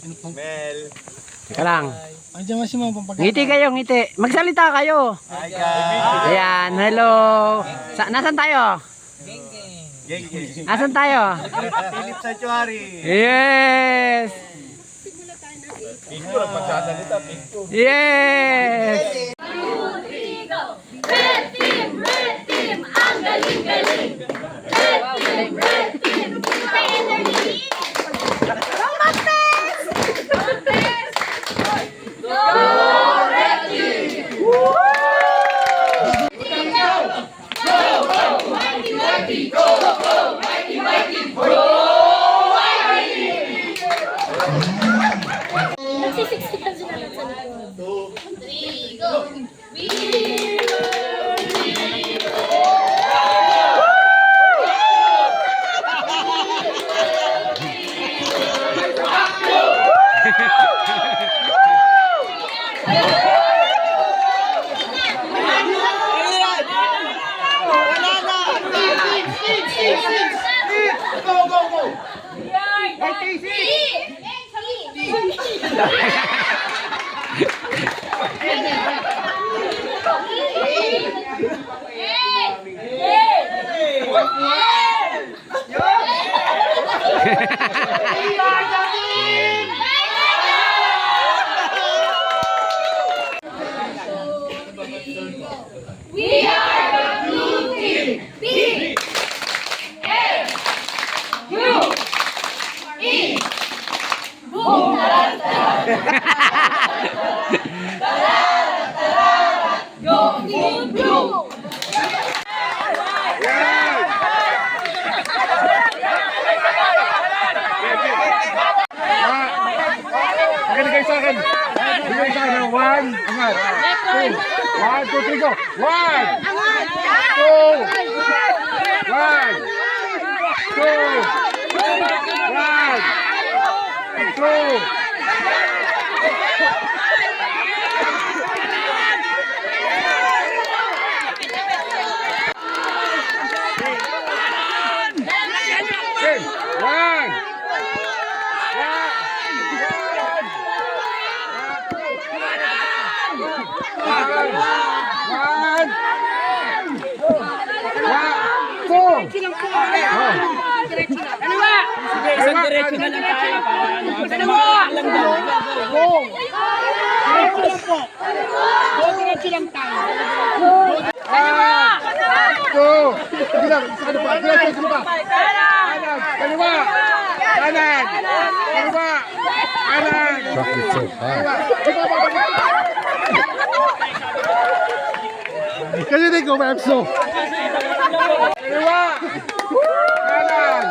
Mel. Teka lang. Andiyan mas yung mga pampagkakita. Ngiti kayo, ngiti. Magsalita kayo. Hi guys. Ayan, hello. Nasaan tayo? Geng. Nasaan tayo? Philip Sanctuary. Yes! Pinto lang pagsasalita, pinto. Yes! Red team, ang galing-galing. Red team, may energy. Go Martes! Go Red team! Go, mighty, go, mighty, go, nagsisiksik lang sila lang sa likod. 2, 3, go! We are the blue team. B A U E. Boom! Go team blue. Bigay sa akin. Bigay sa akin. 1, angat. 2, 1, 2, 3, go. 1, 2, 1, 2, 1, 2. Isang diretso na lang tayo. Diretso lang tayo. Sige lang, ano pa? Diretso pa. Kanan, kaliwa. Kanan, kaliwa. Kanan. Kasi hindi ko ma-EPSO. Kaliwa. Kanan.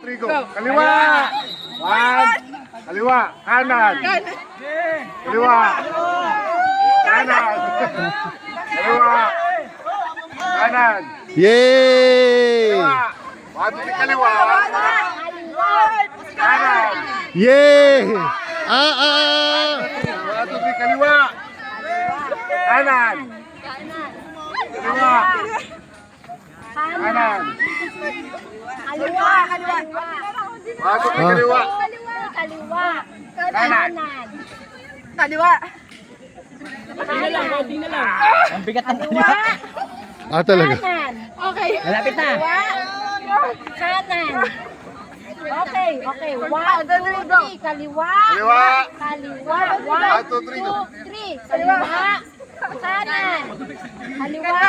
Trigo. Kaliwa. 1. Kaliwa. Kanan. Kaliwa. Kanan. Kaliwa. Kanan. Yay! Kaliwa. 1, kaliwa. Kanan. Yay! 1, 2, 3, kaliwa. Kanan. Kaliwa. Kanan. Kaliwa. 1, 2, 3, kaliwa. Kaliwa. Kanan. Kaliwa. Konti na lang. Ang bigat ng Talaga. Kanan. Okay. Malapit na. Kaliwa. Kanan. Okay. 1, 2, 3. Kaliwa. Kaliwa. Kaliwa. 1, 2, 3, go. 3. Kaliwa. Kanan. Kaliwa.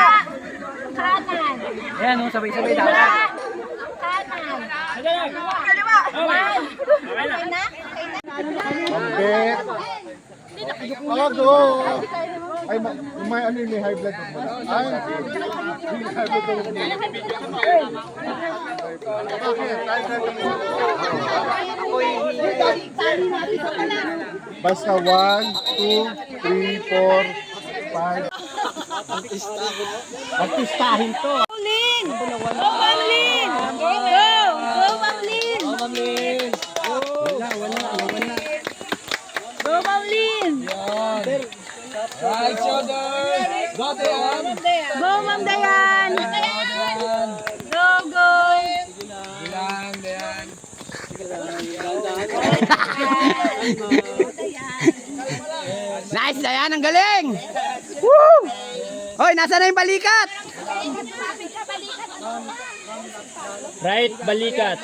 Kanan. Ayan, sabay-sabay Kaliwa. dapat. Kanan. Kaliwa. Kaliwa. 1. Okay na? Mabit. Go. Ay, may ano yun, may high blood. Ay, may high blood. Basta 1, 2, 3, 4, 5. Magpistahin to. Lin! Go, Mamlin! Go! Go, Mamlin! Wala. Go, Mamlin! Right shoulder. Go Dayan. Go, Ma'am Dayan! Go, go! Dayan. Nice, Dayan, ang galing! Woo! Hoy, nasa na yung balikat? Right, balikat.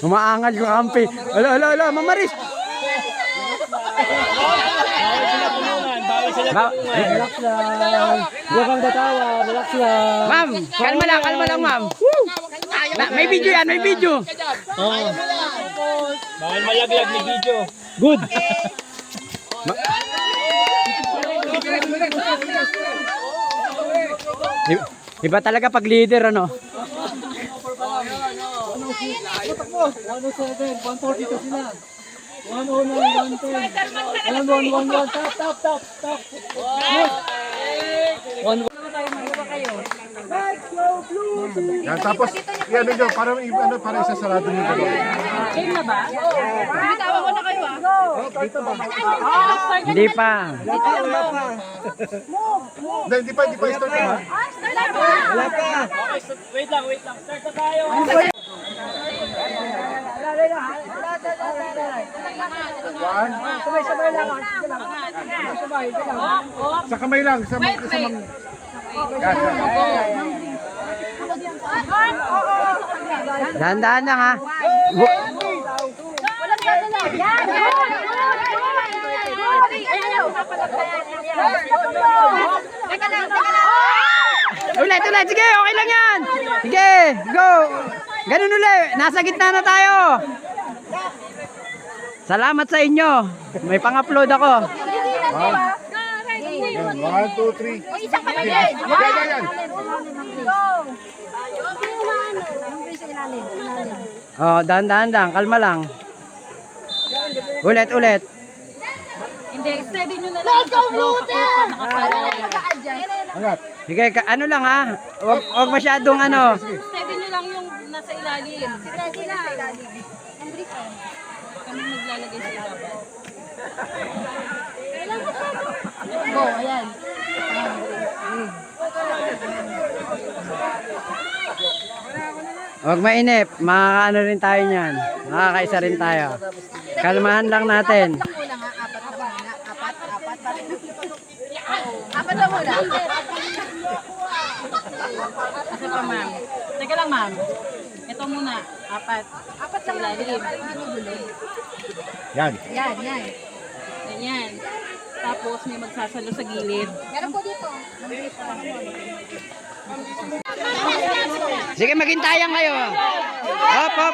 Umaangal yung kampi. Ala, mamaris. Bawal sila tulungan. Relax lang. Huwag kang tatawa. Relax lang. Ma'am, kalma lang, ma'am. May video yan, may video. Bawal malaglag ni video. Good. Iba talaga pag leader, ano? 107, 142 sila. 109, 110. 1111, top. Yan, tapos, yan nyo, para isasarado nyo dalawa. Hindi pa. Hindi pa start ha. Wait lang. Start na tayo. Sa kamay lang, sa mga... Yan. Dahan-dahan lang, ha? Ulit. Sige, okay lang yan. Sige, go. Ganun ulit. Nasa gitna na tayo. Salamat sa inyo. May pang-upload ako. Yan, 1, 2, 3. Yan. Oh, dahan-dahan lang. Kalma lang. Ulit. Hindi, steady nyo na lang. Let's go, Luther! Angat. Sige, ano lang, ha? Huwag masyadong ano. Steady nyo lang yung nasa ilalim. Steady na. Kami maglalagay sa ilalim. Go, ayan. Huwag mainip. Makakaano rin tayo niyan. Makakaisa rin tayo. Kalmahan lang natin. Apat lang muna. Kasi pa, ma'am. Teka lang, ma'am. Ito muna. Apat sa ilalim. Yan. Ganyan. Tapos may magsasalo sa gilid. Meron po dito. Sige, maghintayan kayo. Hop.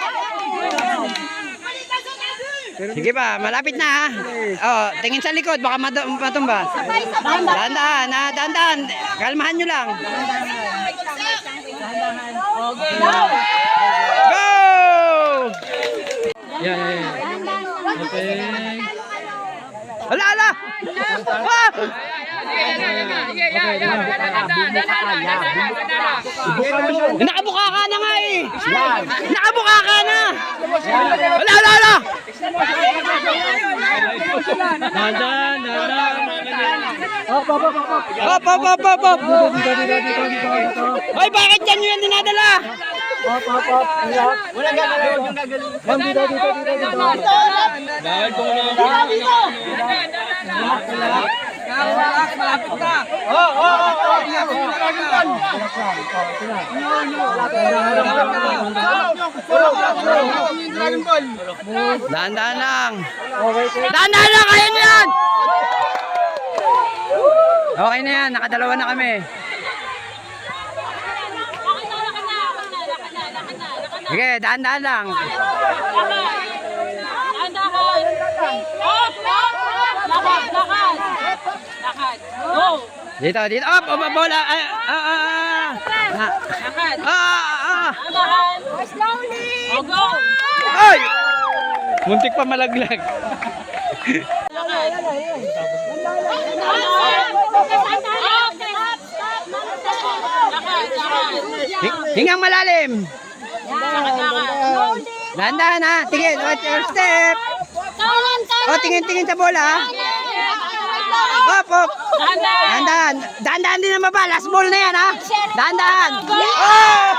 Sige pa, malapit na, ha? Oh, tingin sa likod, baka matumba. Dahan-dahan. Kalmahan nyo lang. Okay. Go! Yan. Okay. Ala! Wah! Nakabuka ka na nga eh! Nakabuka ka na! Ala! Dahan. Hop! Hoy, bakit yan yun dinadala? Walang gagalaw yung gagalaw. Dahil kung malapit ka. Dahan-dahan lang. Dahan-dahan lang, kaya nyo yan! Okay na yan, nakadalawa na kami. Sige, dahan-dahan lang. Lakad. Go. Dito. Up, bola. Lakad. Slowly. Oh, go. Ay! Muntik pa malaglag. Hingang malalim. Dahan-dahan, ha. Tingin, watch your step. Oh, tingin sa bola, ha. Hop. Dahan-dahan din na maba. Last ball na yan, ha. Dahan-dahan. Oh!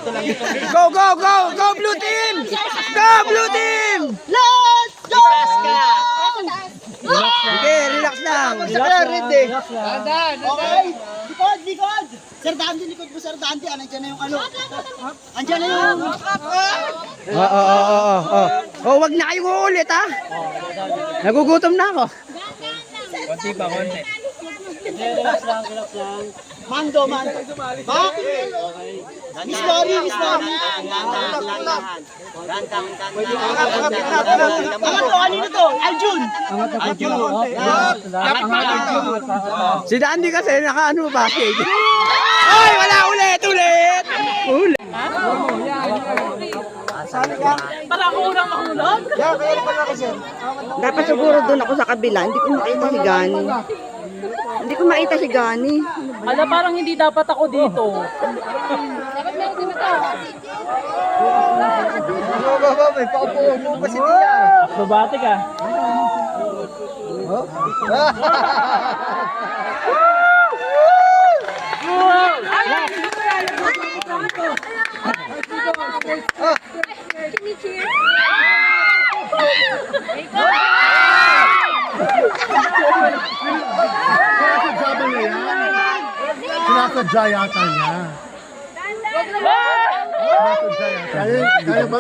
Go, go, go! Go, blue team! Go, blue team! Let's go! Okay, relax lang. Okay. Likod, likod. Sir Dandy, likod mo, Sir Dandy. Andiyan na yung ano. Andiyan na yung... Oh, wag na kayong uulit, ha? Nagugutom na ako. Konti pa, konti. Mando, mando. Ha? Miss Lori, Miss Lori. Ano to? Aljun. Si Dandy kasi naka-ano basket. Ay, wala ulit! Ulit! Para ako unang mahulog. Dapat siguro doon ako sa kabila. Hindi ko makita si Gani. Hindi ko makita si Gani. Ala, parang hindi dapat ako dito. Acrobatic ah. Sinasadya ba niya yan? Sinasadya yata niya. Sinasadya yata. Kaya ba?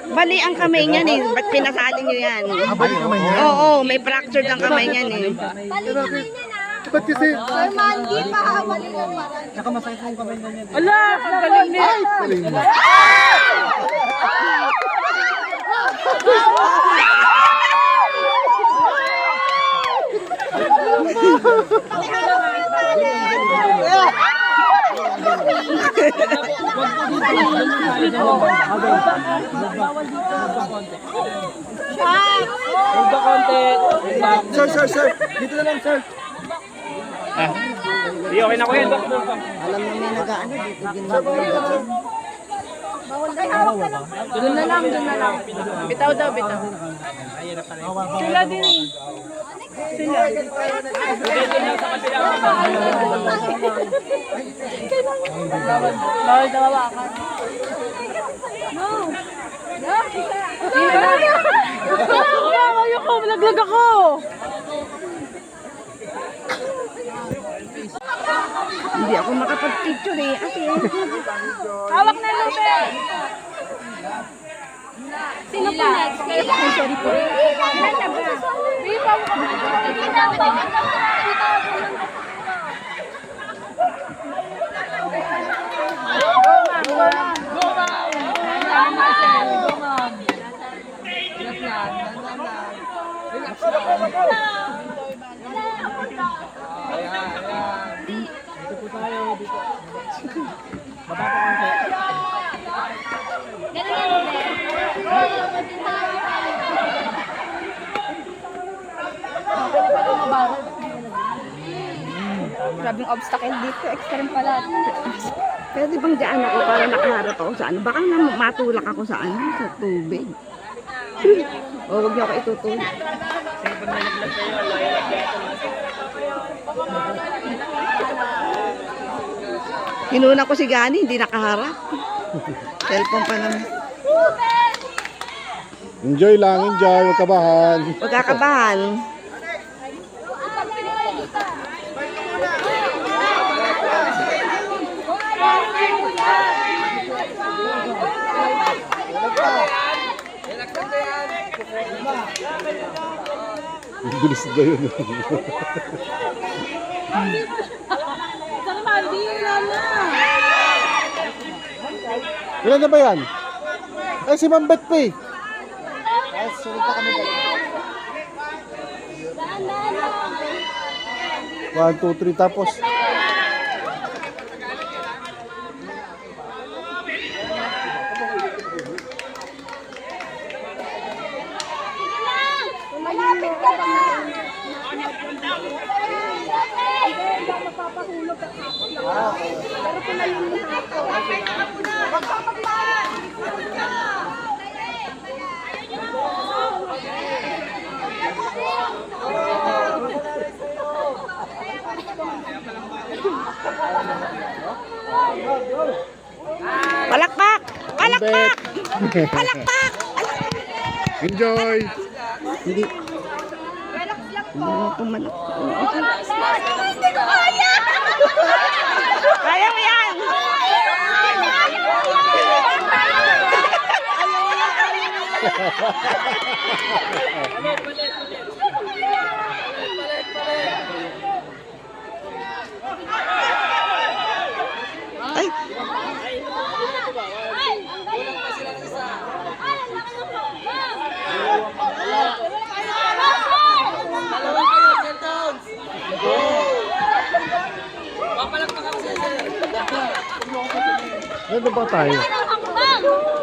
Mali ang kamay niyan eh. Ba't pinasali niyo yan? Abay kamay niya. Oo, may fractured ang kamay niyan eh. Ba't kasi? Ala, ang galing niya. Galing mo. Huwag ba konti? Sir. Dito na lang, sir. Hindi, okay na ko yan. Alam mo may nag-ano dito ginagawa. Doon na lang. Bitaw daw, bitaw. Sila din eh. Bawal daw hawakan. No. Ayoko, malaglag ako. Hindi ako makapag-picture eh. Kasi Hawak na Lube. Sino po next? Ay, sorry po. Ilan na ba? Hindi pa ako. grabing obstacle dito. Extreme pala. Pwede bang dyan ako para nakaharap ako sa ano? Baka na matulak ako sa ano? Sa tubig. O, huwag niyo ako itutulak. Kinuna ko si Gani, hindi nakaharap. Cellphone pa naman. Enjoy lang, enjoy. Huwag kabahan. Huwag kakabahan. Ang bilis na yun. Sana mali, lala. Ilan na ba yan? Ay, si Ma'am Beth pa eh. 1, 2, 3 tapos. Malapit ka na. Pero pinalilihan ako. Palak Malupit. Palakpak! Enjoy. Hindi. Hindi mo pumalak. Hindi ko kaya! Kaya mo yan! Ay! Ano ba tayo?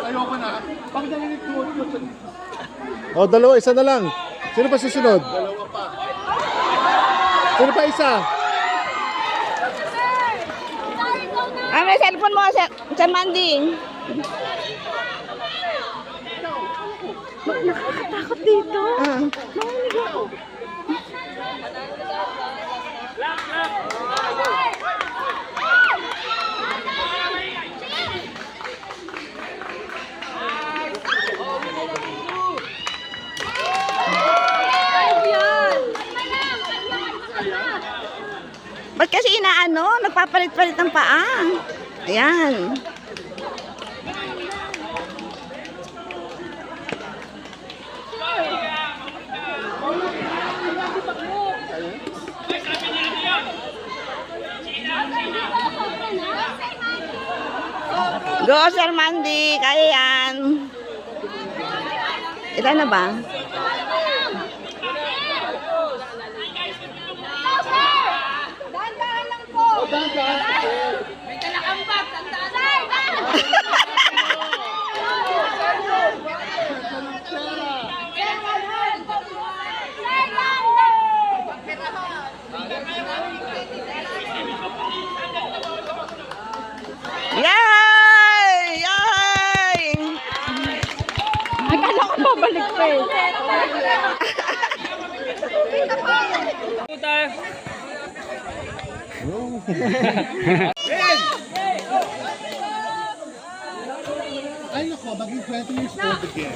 Ayoko na. Pag narinig ko, O, dalawa, isa na lang. Sino pa susunod? dalawa pa. Sino pa isa? Ano yung cellphone mo, Sir Mandy? Nakakatakot dito. Nanginig ako. Ba't kasi inaano? Nagpapalit-palit ng paa. Ayan. Go, Sir Mandy. Kaya yan. Ilan na ba? Yay! Yay! Akala ko babalik pa eh. Puta. Ay, nako, maging 20 years old again.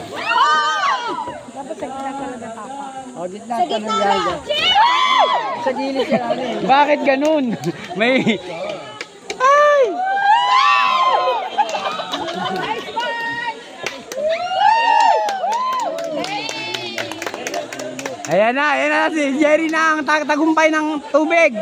Bakit ganun? May... Ayan na si Jerry na ang tagumpay ng tubig.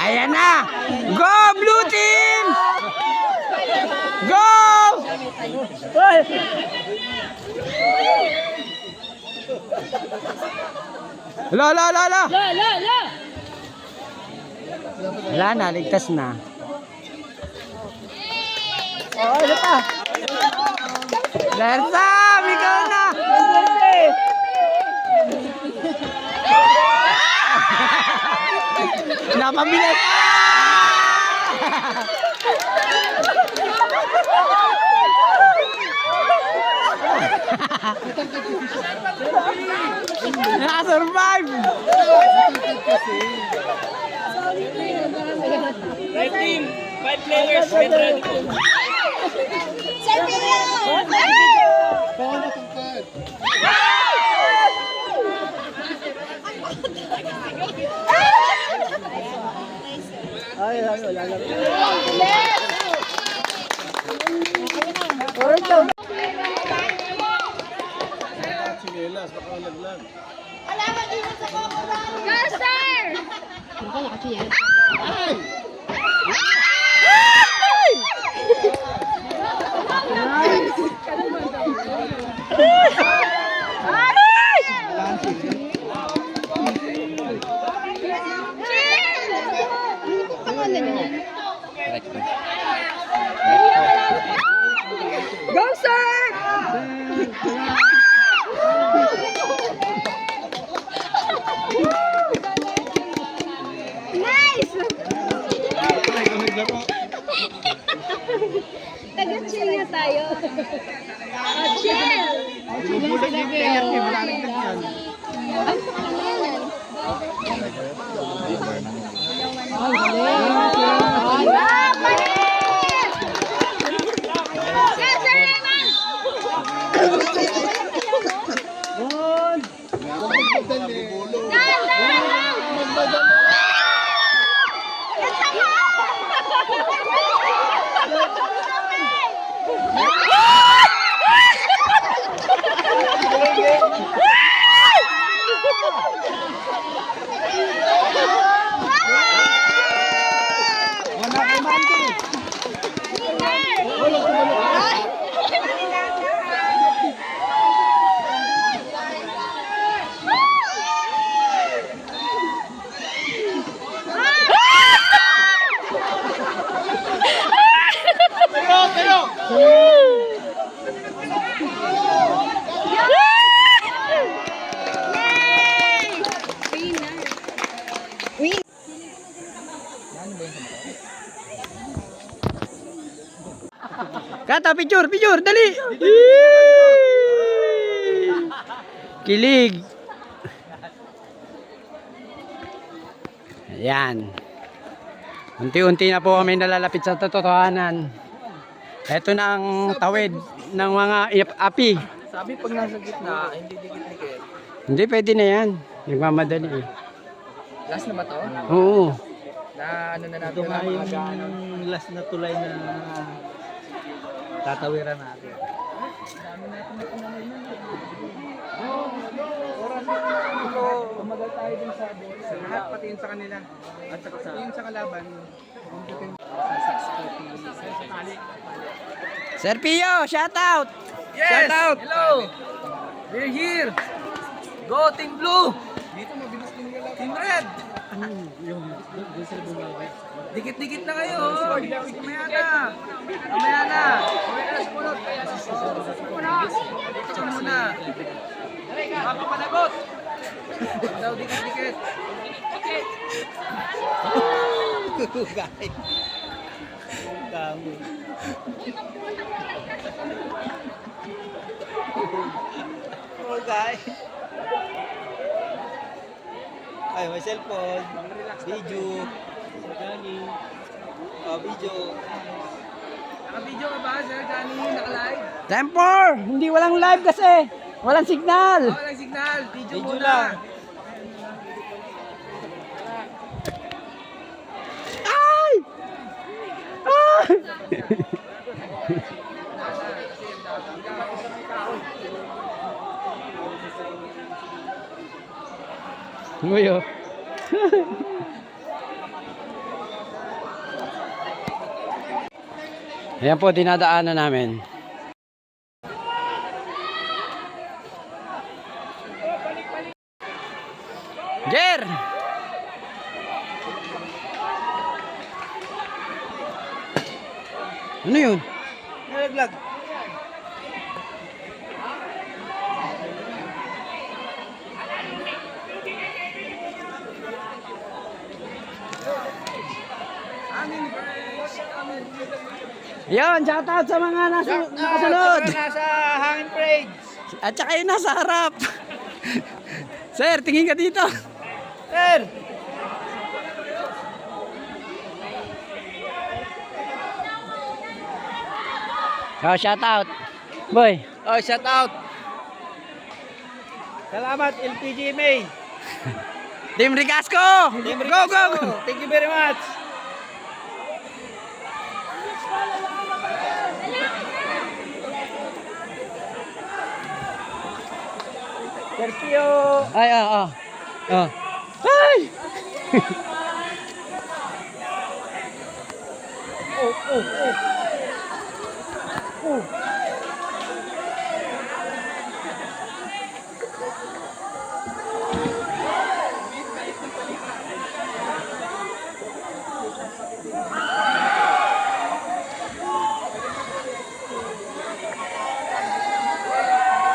Ayan na! Go Blue Team! Go! La! Wala na, ligtas na. Oh, ano pa? Lersa! Ikaw na! Napabilis! Nakasurvive! Red team, 5 players, get ready. Paano tangkad? Go, sir! Nice! Taga-chill nga tayo. Chill! Bubulat yung player niya, wala nang nagsan. Ay, sa kanila yan. Kata, picture, dali! Kilig! Ayan. Unti-unti na po kami nalalapit sa totohanan. Ito na ang tawid ng mga api. Sabi pag nasa gitna, hindi dikit-dikit. Hindi, pwede na yan. Nagmamadali eh. Last na ba to? Oo. Na ano na natin Ito nga na mga yung gaano. last na tulay na tatawiran natin. Tumagal tayo dun sa lahat, pati yun sa kanila. At sa yung sa kalaban. Sir Pio, shout out! Yes! Shout out! Hello! We're here! Go Team Blue! Dito mabilis din nila. Team Red! Dikit-dikit na kayo! Mamaya na! Mamaya na! Mamaya na sumunod! Dito ka muna! Mapapanagot! Daw dikit-dikit! Kami. Okay. Ay, may cellphone. Video. Video. Naka-video ka ba, Sir Johnny? Naka-live? Temper! Hindi walang live kasi! Walang signal! Walang signal! Video Video muna! lang. Ay! Ay! Nguyo. Ayan po, dinadaanan namin. Jer! Ano yun? Nalaglag. Yun, shout out sa mga nakasunod. Nasa hangin parade. At saka yun nasa harap. Sir, tingin ka dito. Sir! Oh, shout out. Boy. Oh, shout out. Salamat LPGMA. Team Ricasco. Team Go, Ricasco. go, go. Thank you very much. Sergio. Ay, Ay!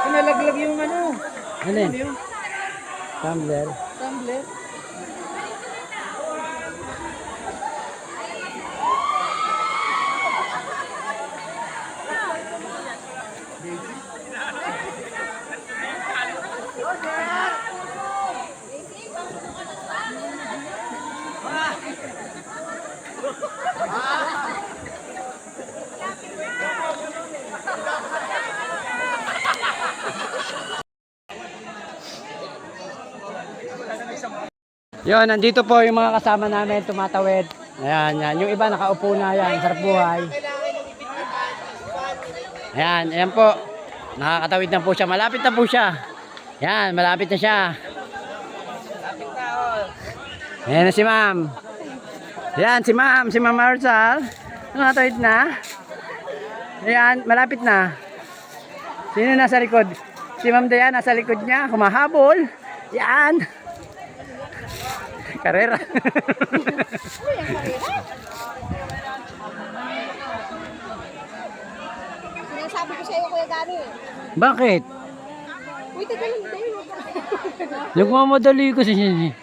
Nalaglag yung ano. Ano yun? Tumbler. Tumbler. Yun, nandito po yung mga kasama namin tumatawid. Ayan, yan. Yung iba nakaupo na yan. Sarap buhay. Ayan, ayan po. Nakakatawid na po siya. Malapit na po siya. Yan, malapit na siya. Ayan na si ma'am. Ayan, si ma'am Marsal. Nakatawid na. Ayan, malapit na. Sino nasa likod? Si Ma'am Dayan nasa likod niya, humahabol. Yan. Karera. Sinasabi ko sa'yo, Kuya Gani. Bakit? Uy, tagal mo tayo. Nagmamadali kasi siya.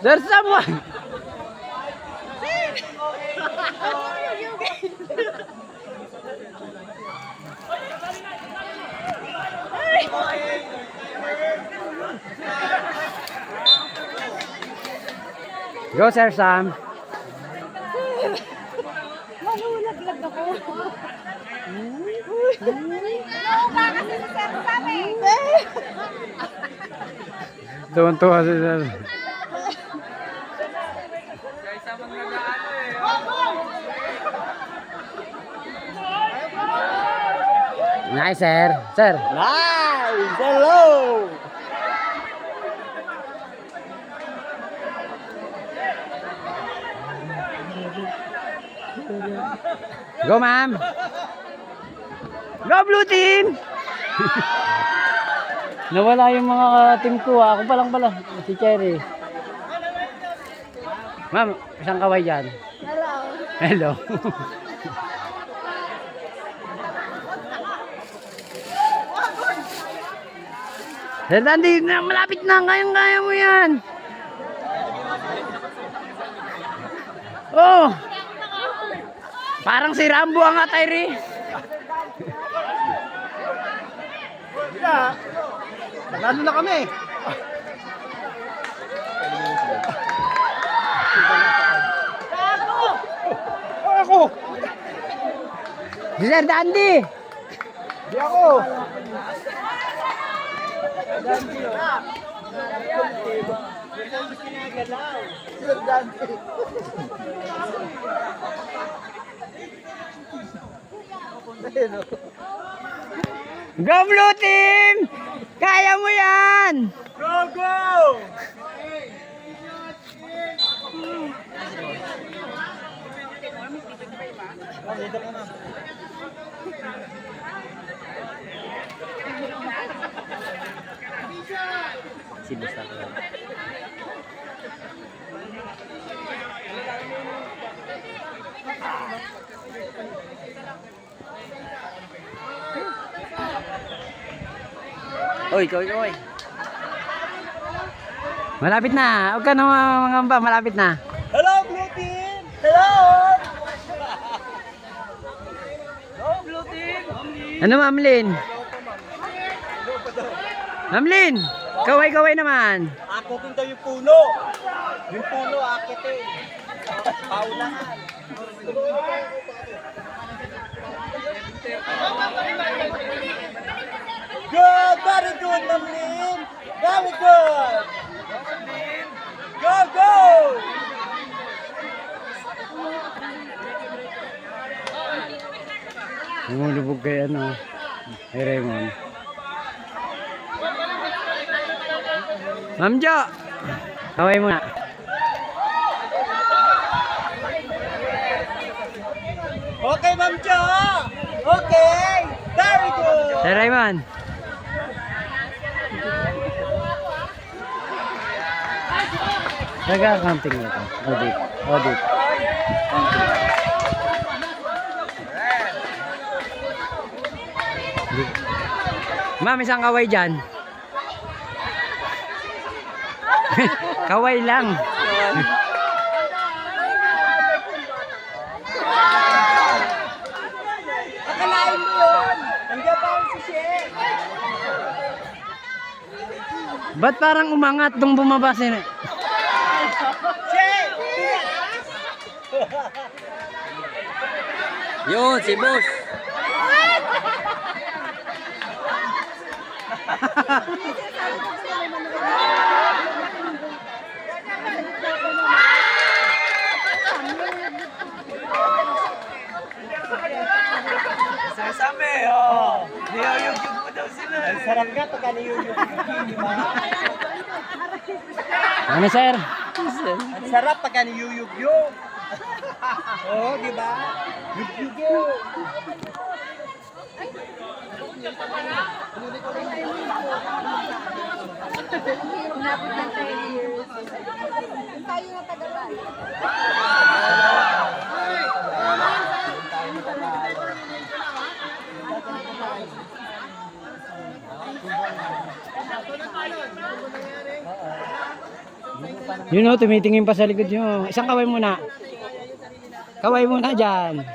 There's someone. Go, Sir Sam. Mahulaglag ako. Naupa kasi si Sir Sam eh. Tuwan-tuwa si Sir. Nice, sir. Sir. Nice! Hello! Go, ma'am. Go, blue team! Nawala yung mga team ko. Ako pa lang pala. Si Cherry. Ma'am, isang kaway dyan. Hello. Hello. Sir Dandy, malapit na. Kayang-kaya mo yan. Oh! Parang si Rambo ang atay. Lalo na kami. Ako! Si Sir Dandy! Di ako! Sir Dante. Go blue team! Kaya mo yan! Go, go! Oy, oy. Malapit na. Huwag ka na mangamba. Malapit na. Hello, Blue Team! Hello! Hello, Blue Team! Ano, Ma'am Lynn? Ma'am Lynn, kaway-kaway naman. Akutin daw yung puno. Yung puno, akitin. Paunahan. Good! Very good, Ma'am Lynn! Very good! Go, go! Lumulubog kay ano, kay Raymond. Ma'am Jo, kaway muna. Okay, Ma'am Jo! Okay! Very good! Sir Raymond. Nag-accounting na ito. Audit. Audit. Counting. Ma'am, isang kaway dyan. Kaway lang. Akalain mo yun! Nandiyan pa ang susi! Ba't parang umangat nung bumaba sila? Yun, si boss. Sasabi, oh. Niyayog-yog mo daw sila. Ang sarap nga pagka niyuyug-yug, di ba? Ano, sir? Ang sarap pagka niyuyug-yug. Oo, di ba? Yug-yug. Yun o, tumitingin pa sa likod nyo. Isang kaway muna. Kaway muna dyan.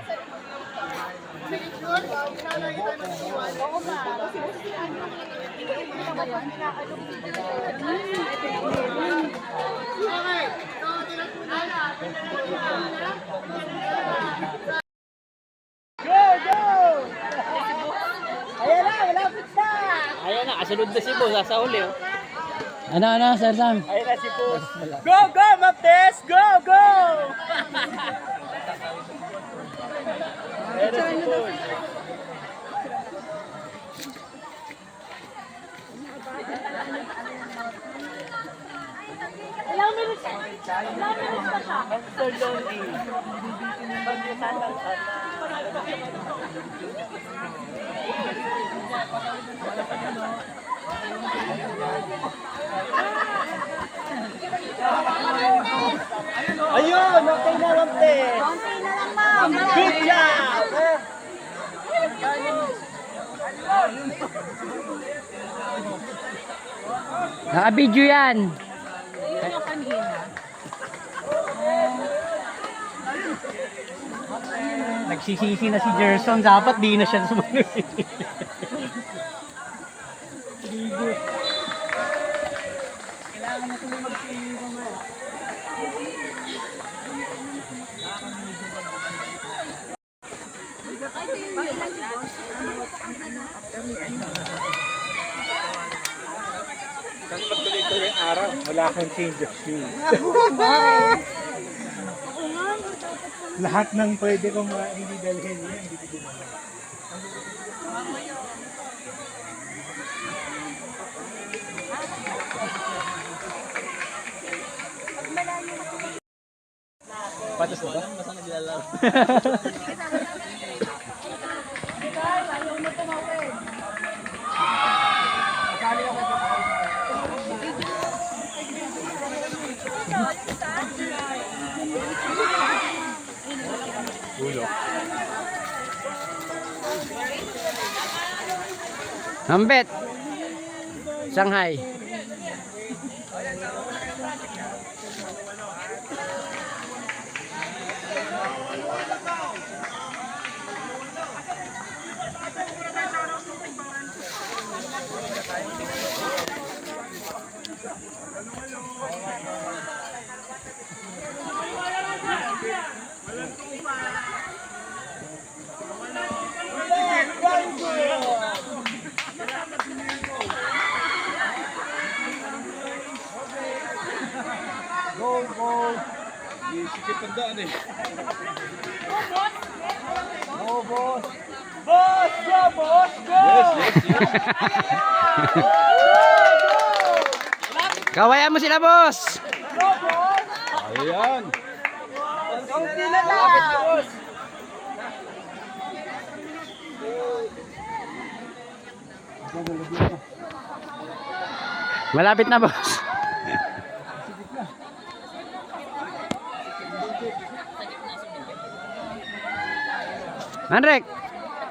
Ayan na, malapit na! Ayan na, kasunod na si boss. Sa uli, oh. Ano, Sir Sam? Ayan na si Boss. Go, go, Maptes! Go, go! Ayan na si Boss. Ayun, okay na, Maptes. Okay na lang, ma'am. Good job! Naka-video yan. Nagsisisi na si Gerson. Dapat di na siya sumunod. Saan magtuloy-tuloy ang araw? Wala akong change of shoes. Lahat ng pwede kong hindi dalhin yun, hindi ko ginawa. Patas na ba? Basta naglalaro. Hambet. Shanghai. Go, go. Sikip ang daan eh. Go, boss. Boss, go, boss, go! Kawayan mo sila, boss. Ayan. Kaunti na lang! Malapit na, boss. Manrek,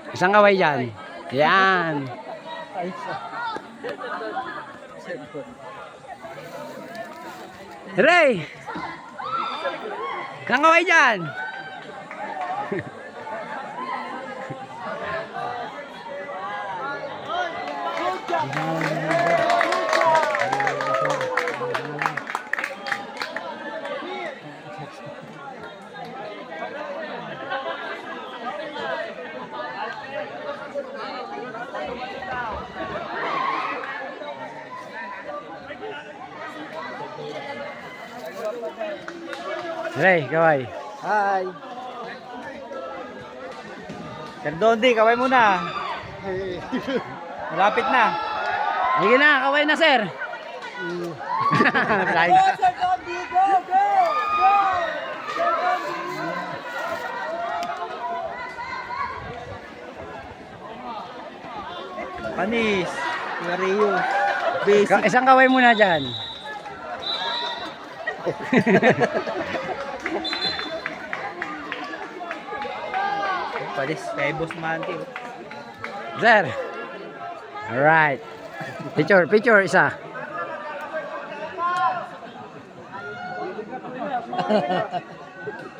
isang kaway dyan. Yan. Ray! Kang kaway dyan! Ray, kaway. Hi. Sir Dondi, kaway muna. Malapit na. Sige na, kaway na sir. Flying. Panis. Mario. Basic. Isang kaway muna dyan. Panis. Kay Boss Manti. Sir. Alright. Picture isa.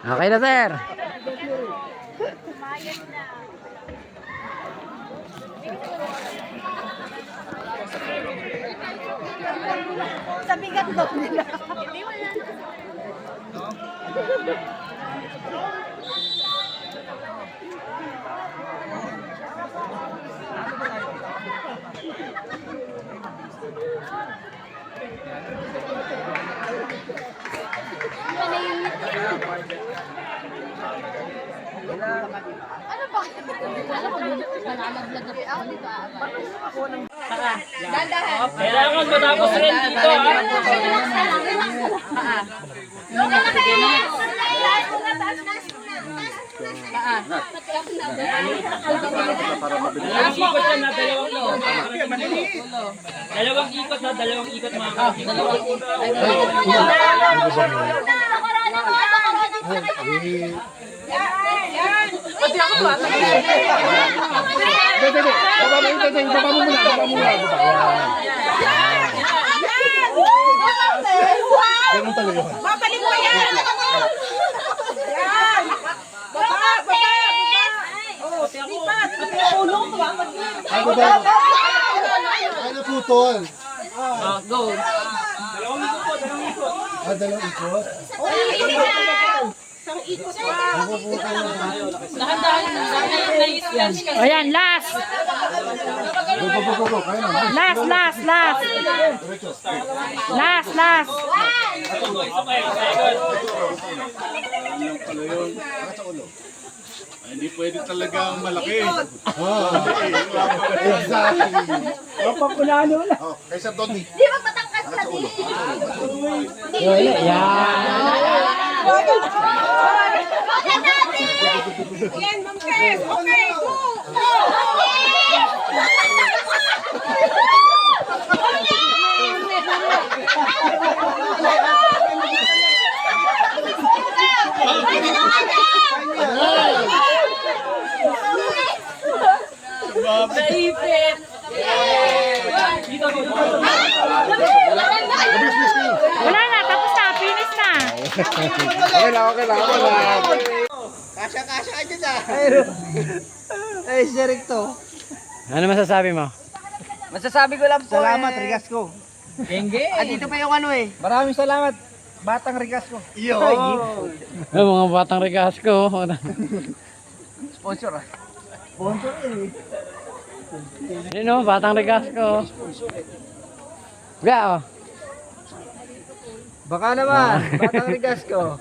Okay na sir. Sa bigat daw nila. Kailangan matapos rin dito, Ikot yan na, dalawang ikot na, dalawang ikot mga kapatid. Pati ako ba? Baba mo muna. Ganun talaga yun. Babalik mo yan! Yan! Baba! Lipat! Ulong ko ba? Ay, naputol. Go. Dalawang ikot. Isang ikot pa. Dahan-dahan na Ayan, last. Go. Kaya na. Last. Last. Hindi pwede talagang malaki. Exactly. Kaysa Tony. Di ba patangkas na din? Bakit natin? Yan, Ma'am Kes. Okay, go! Naipit! Wala na, tapos na, finish na. Okay lang. Kasya ka dyan ah. Ay, Sherek to. Ano masasabi mo? Masasabi ko lang po salamat, Rigasco. Genge. Dito pa yung ano eh. Maraming salamat, Batang Rigasco. Yo. Mga batang regas ko. Sponsor ah. Yun o, batang regas ko. Ga, oh. Baka naman, Batang Rigasco.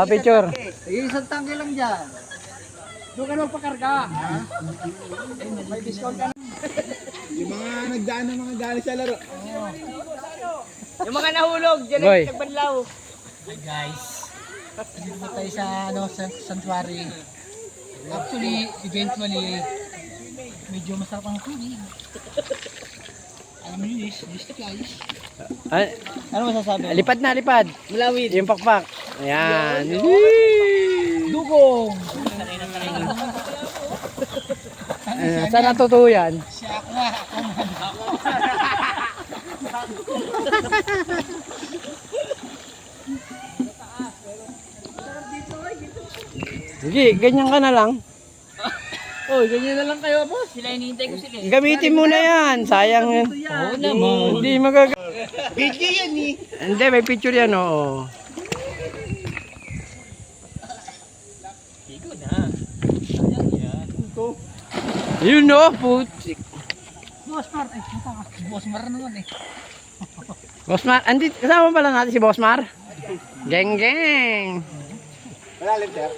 Picture. Isang tangke lang dyan. Doon ka magpakarga. May discount ka na. Yung mga nagdaan ng mga galing sa laro. Yung mga nahulog, dyan Boy. ay nagbanlaw. Guys, dito tayo sa sanctuary. Actually, eventually, medyo masarap ang tubig. Alam mo yun, gusto guys. Ano masasabi? Lipad na, lipad. Malawid. Yung pakpak. Ayan. Dugong. Saan natutuyo yan? Sige, ganyan ka na lang. Oh, ganyan na lang kayo, boss. Sila hinihintay ko sila. Gamitin mo na yan. Sayang yan. Oo naman. Hindi magag... Video yan eh. Hindi, may picture yan, oo. Higo na. Sayang yan. Yun no, putik. Boss Mar naman eh. Bossmar, andit, kasama pala natin si Bossmar. Geng geng. Malalim, sir.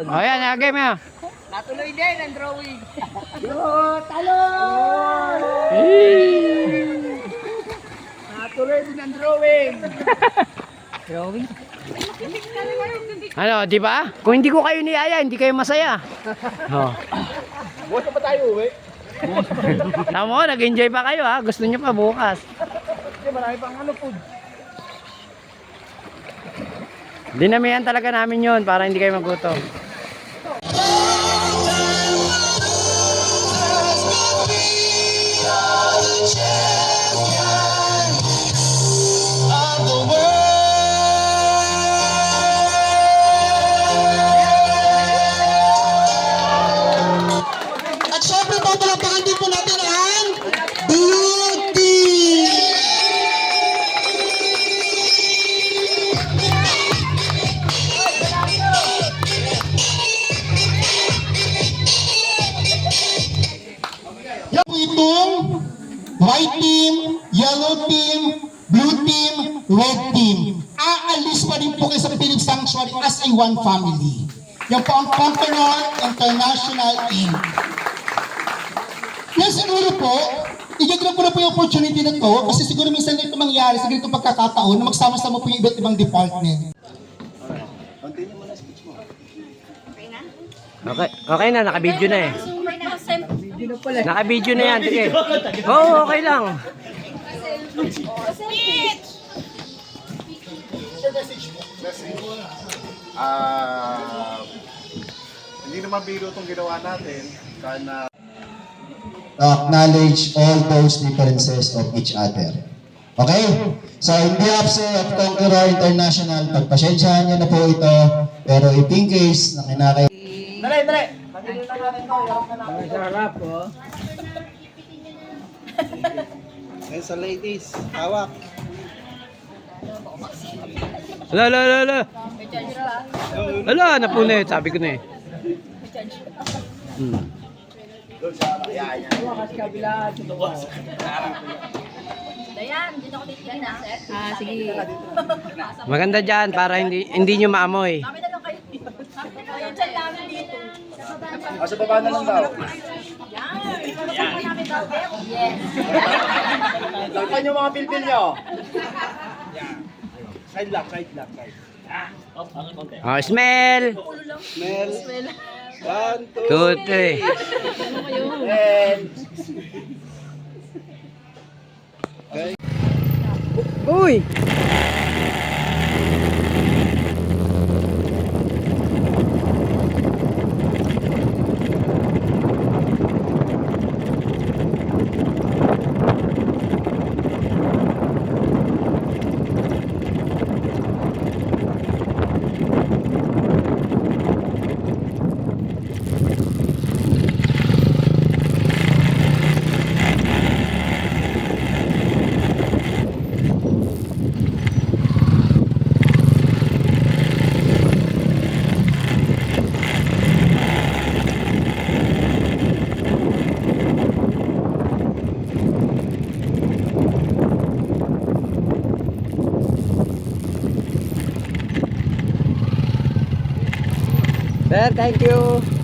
O yan, game yan. Natuloy din ang drawing. Natuloy din ang drawing. Drawing? Ano, di ba? Kung hindi ko kayo niyaya, hindi kayo masaya. Oh. Bukas pa tayo uwi. Tama mo, nag-enjoy pa kayo ha. Gusto niyo pa bukas. Kasi marami pang ano food. Dinamihan talaga namin yon para hindi kayo magutom. At syempre po, palapakan din po natin ang Blue Team! Yan po itong white team, yellow team, blue team, red team. Aalis pa rin po kayo sa Philip Sanctuary as a one family. Yan po ang Conqueror International Team. Yan siguro po, igagrab ko na po yung opportunity na to kasi siguro minsan ito mangyari sa ganitong pagkakataon na magsama-sama po yung iba't ibang department. Okay, okay na, naka-video na eh. Naka-video na yan, sige. Oo, okay lang. Hindi naman biro itong ginawa natin. Sana Acknowledge all those differences of each other. Okay? So, in behalf of Conqueror International, pagpasensyahan niyo na po ito. Pero if in case na kinakaya... Dali, dali. Pagkilita natin to. Yarap na natin. Sarap po. Ngayon sa ladies. Hawak. Ala. Ala, napunit. Sabi ko na eh. Dayan, dito ako titigan na. Ah, sige. Maganda dyan para hindi nyo maamoy. Kami na lang kayo. Ayan, dyan namin dito. Sa baba na lang daw. Yes. Lapan yung mga pilpil nyo. Side lock. Oh, smell. Smell. 1, 2, 3. Uy! Sir, thank you.